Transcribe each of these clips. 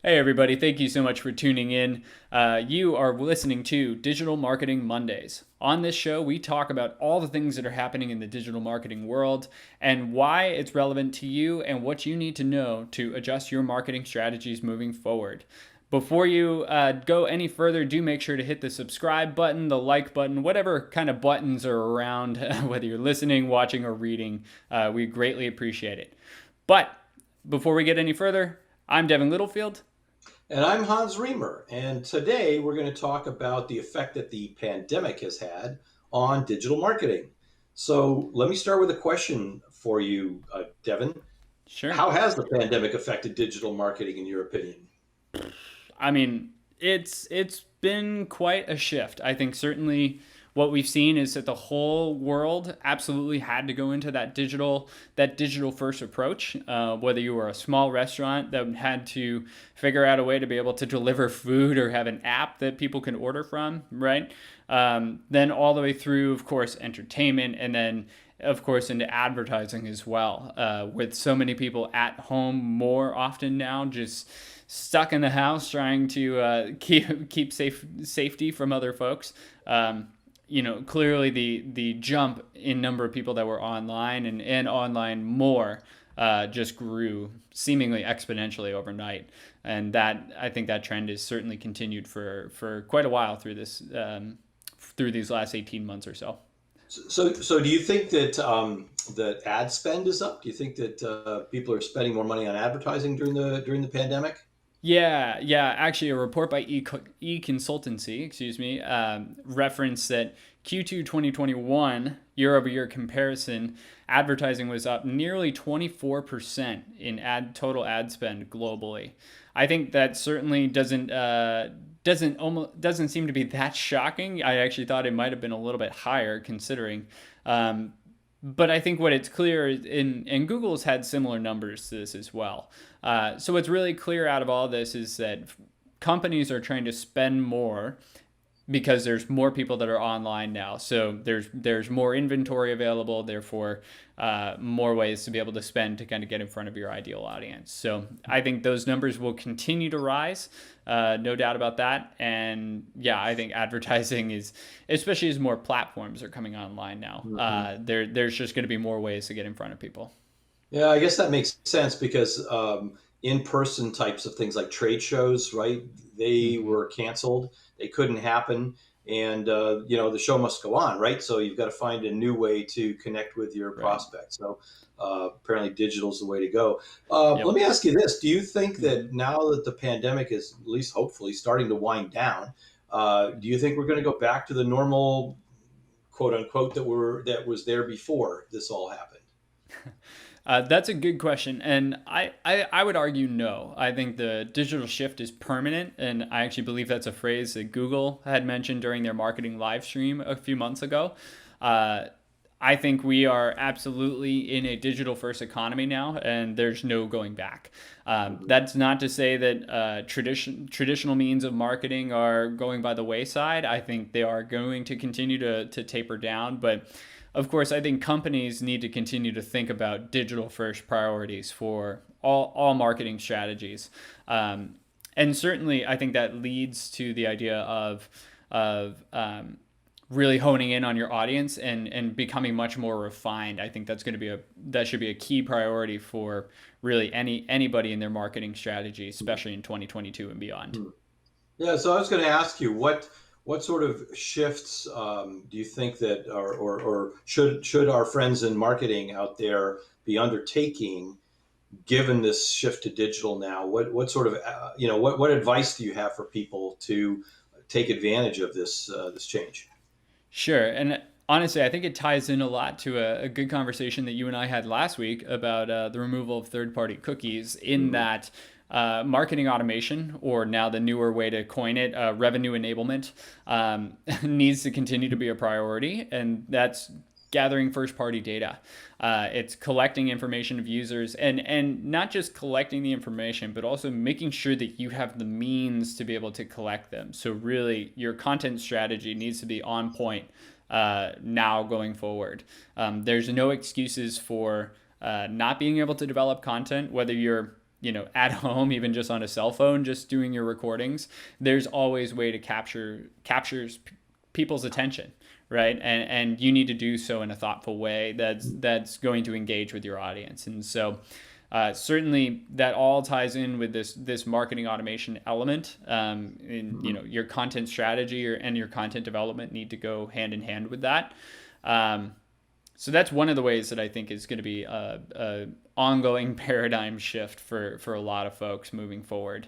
Hey, everybody. Thank you so much for tuning in. You are listening to Digital Marketing Mondays. On this show, we talk about all the things that are happening in the digital marketing world and why it's relevant to you and what you need to know to adjust your marketing strategies moving forward. Before you go any further, do make sure to hit the subscribe button, the like button, whatever kind of buttons are around, whether you're listening, watching, or reading. We greatly appreciate it. But before we get any further, I'm Devin Littlefield. And I'm Hans Reamer, and today we're going to talk about the effect that the pandemic has had on digital marketing. So let me start with a question for you, Devin. Sure. How has the pandemic affected digital marketing, in your opinion? I mean, it's been quite a shift. I think certainly what we've seen is that the whole world absolutely had to go into that digital first approach. Whether you were a small restaurant that had to figure out a way to be able to deliver food or have an app that people can order from, right? Then all the way through, of course, entertainment, and then of course into advertising as well. With so many people at home more often now, just stuck in the house trying to keep safety from other folks. Clearly the jump in number of people that were online and online more just grew seemingly exponentially overnight, and that I think that trend is certainly continued for quite a while through these last 18 months or so. So do you think that that ad spend is up? Do you think that people are spending more money on advertising during the pandemic? Yeah, yeah. Actually, a report by e Consultancy, referenced that Q2 2021 year-over-year comparison, advertising was up nearly 24% in total ad spend globally. I think that certainly doesn't seem to be that shocking. I actually thought it might have been a little bit higher considering. Um, but I think what it's clear is and Google's had similar numbers to this as well. So what's really clear out of all this is that companies are trying to spend more because there's more people that are online now. So there's more inventory available, therefore more ways to be able to spend to kind of get in front of your ideal audience. So I think those numbers will continue to rise, no doubt about that. And yeah, I think advertising is, especially as more platforms are coming online now, Mhm. there's just going to be more ways to get in front of people. Yeah, I guess that makes sense because in-person types of things like trade shows, right? They Hmm. were canceled. They couldn't happen, and the show must go on, right? So you've got to find a new way to connect with your Right. prospects. So apparently, digital is the way to go. Let Yep. me ask you this: do you think Hmm. that now that the pandemic is at least hopefully starting to wind down, do you think we're going to go back to the normal, quote unquote, that was there before this all happened? That's a good question. And I would argue no. I think the digital shift is permanent. And I actually believe that's a phrase that Google had mentioned during their marketing live stream a few months ago. Uh, I think we are absolutely in a digital first economy now, and there's no going back. Mhm. That's not to say that traditional means of marketing are going by the wayside. I think they are going to continue to taper down, but of course, I think companies need to continue to think about digital first priorities for all marketing strategies. Um, and certainly, I think that leads to the idea of really honing in on your audience and becoming much more refined. I think that should be a key priority for really anybody in their marketing strategy, especially in 2022 and beyond. Mhm. Yeah, so I was going to ask you what sort of shifts do you think that or should our friends in marketing out there be undertaking given this shift to digital now? What sort of what advice do you have for people to take advantage of this change? Sure. And honestly, I think it ties in a lot to a good conversation that you and I had last week about the removal of third party cookies, in Hmm. that marketing automation, or now the newer way to coin it, revenue enablement, needs to continue to be a priority. And that's gathering first party data. It's collecting information of users, and not just collecting the information, but also making sure that you have the means to be able to collect them. So, really, your content strategy needs to be on point now going forward. There's no excuses for not being able to develop content, whether you're at home, even just on a cell phone, just doing your recordings, there's always a way to captures people's attention, right? And you need to do so in a thoughtful way that's going to engage with your audience. And so certainly that all ties in with this marketing automation element. Your content strategy and your content development need to go hand in hand with that. So that's one of the ways that I think is going to be a ongoing paradigm shift for a lot of folks moving forward.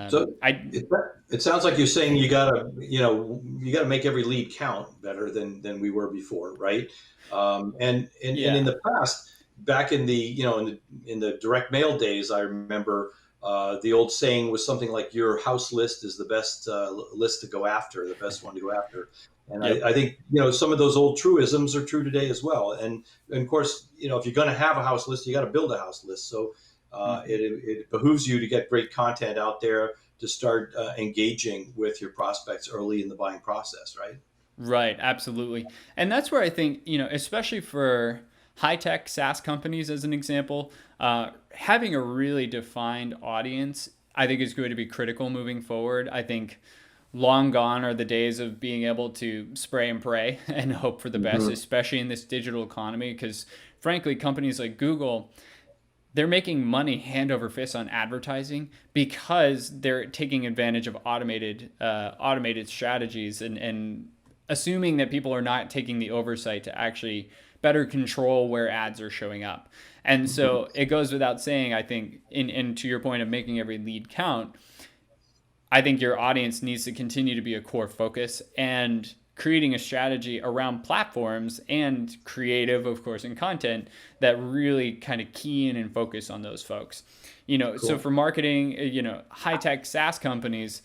So it sounds like you're saying you gotta make every lead count better than we were before, right? And in Yeah. the past, back in the in the direct mail days, I remember the old saying was something like your house list is the best list to go after, the best one to go after. And Yep. I think some of those old truisms are true today as well. And of course, if you're going to have a house list, you got to build a house list. So it behooves you to get great content out there to start engaging with your prospects early in the buying process, right? Right, absolutely. And that's where I think, especially for high tech SaaS companies, as an example, having a really defined audience, I think, is going to be critical moving forward. I think long gone are the days of being able to spray and pray and hope for the best, Mm-hmm. especially in this digital economy, because frankly, companies like Google, they're making money hand over fist on advertising because they're taking advantage of automated strategies and assuming that people are not taking the oversight to actually better control where ads are showing up. And so it goes without saying, I think, in to your point of making every lead count, I think your audience needs to continue to be a core focus, and creating a strategy around platforms and creative, of course, and content that really kind of key in and focus on those folks. So Cool. for marketing, high tech SaaS companies,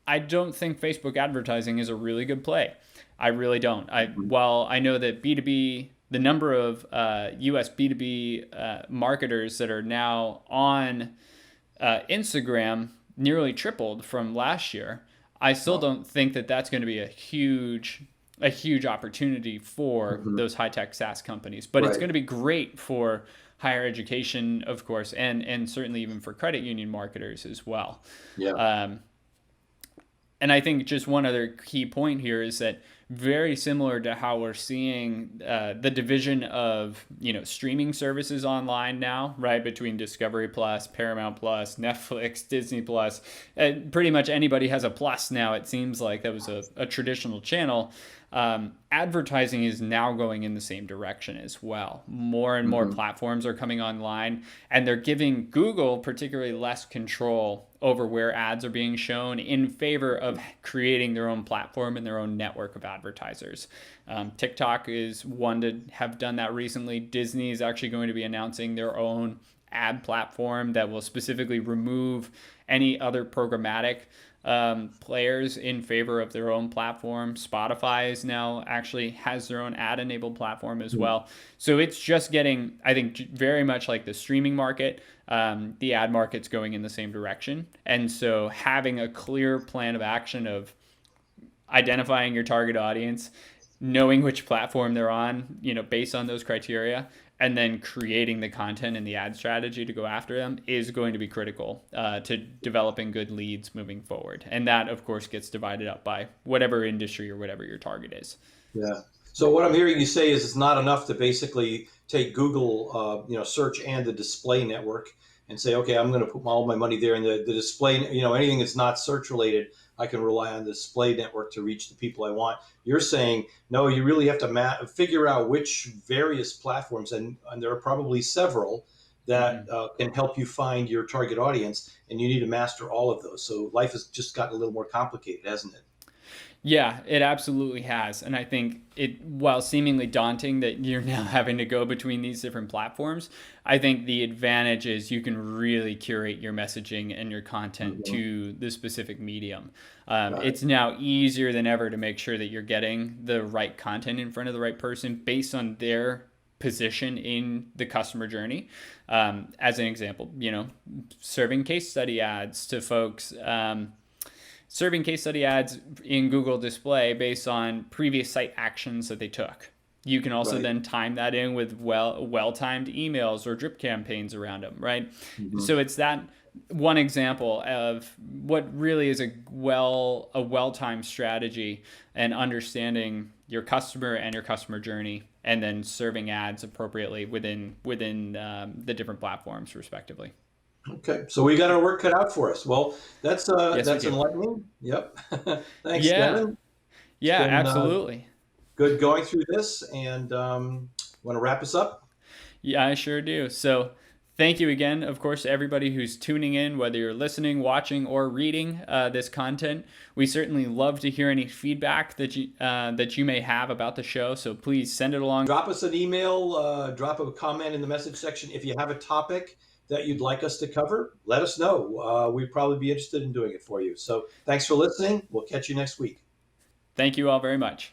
I don't think Facebook advertising is a really good play. I really don't. While I know that B2B, the number of US B2B marketers that are now on Instagram nearly tripled from last year. I still Wow. don't think that that's going to be a huge opportunity for Mhm. those high tech SaaS companies, but it's Right. going to be great for higher education, of course, and certainly even for credit union marketers as well. Yeah. Um, and I think just one other key point here is that very similar to how we're seeing the division of streaming services online now, right, between Discovery Plus, Paramount Plus, Netflix, Disney Plus, pretty much anybody has a plus now. It seems like that was a traditional channel. Advertising is now going in the same direction as well. More and more Hmm. platforms are coming online, and they're giving Google particularly less control over where ads are being shown in favor of creating their own platform and their own network of advertisers. TikTok is one to have done that recently. Disney is actually going to be announcing their own ad platform that will specifically remove any other programmatic players in favor of their own platform. Spotify is now actually has their own ad enabled platform as well. So it's just getting, I think, very much like the streaming market. The ad market's going in the same direction. And so having a clear plan of action of identifying your target audience, knowing which platform they're on, based on those criteria, and then creating the content and the ad strategy to go after them is going to be critical to developing good leads moving forward. And that, of course, gets divided up by whatever industry or whatever your target is. Yeah. So what I'm hearing you say is it's not enough to basically take Google, search and the display network and say, okay, I'm going to put all my money there. And the display, anything that's not search related, I can rely on the display network to reach the people I want. You're saying, no, you really have to figure out which various platforms, and there are probably several that Mm-hmm. can help you find your target audience, and you need to master all of those. So life has just gotten a little more complicated, hasn't it? Yeah, it absolutely has. And I think while seemingly daunting that you're now having to go between these different platforms, I think the advantage is you can really curate your messaging and your content Mhm. to the specific medium. Got it. It's now easier than ever to make sure that you're getting the right content in front of the right person based on their position in the customer journey. As an example, serving case study ads to folks. Serving case study ads in Google Display based on previous site actions that they took. You can also Right. then time that in with well-timed emails or drip campaigns around them, right? Hmm. So it's that one example of what really is a well-timed strategy, and understanding your customer and your customer journey, and then serving ads appropriately within the different platforms respectively. Okay, so we got our work cut out for us. Well, Yes, we that's do. enlightening. Yep. Thanks, Yeah, Devin. It's yeah, been absolutely. good going through this, and want to wrap us up? Yeah, I sure do. So, thank you again, of course, to everybody who's tuning in, whether you're listening, watching, or reading this content. We certainly love to hear any feedback that you may have about the show. So please send it along. Drop us an email, drop a comment in the message section. If you have a topic that you'd like us to cover, let us know. We'd probably be interested in doing it for you. So thanks for listening. We'll catch you next week. Thank you all very much.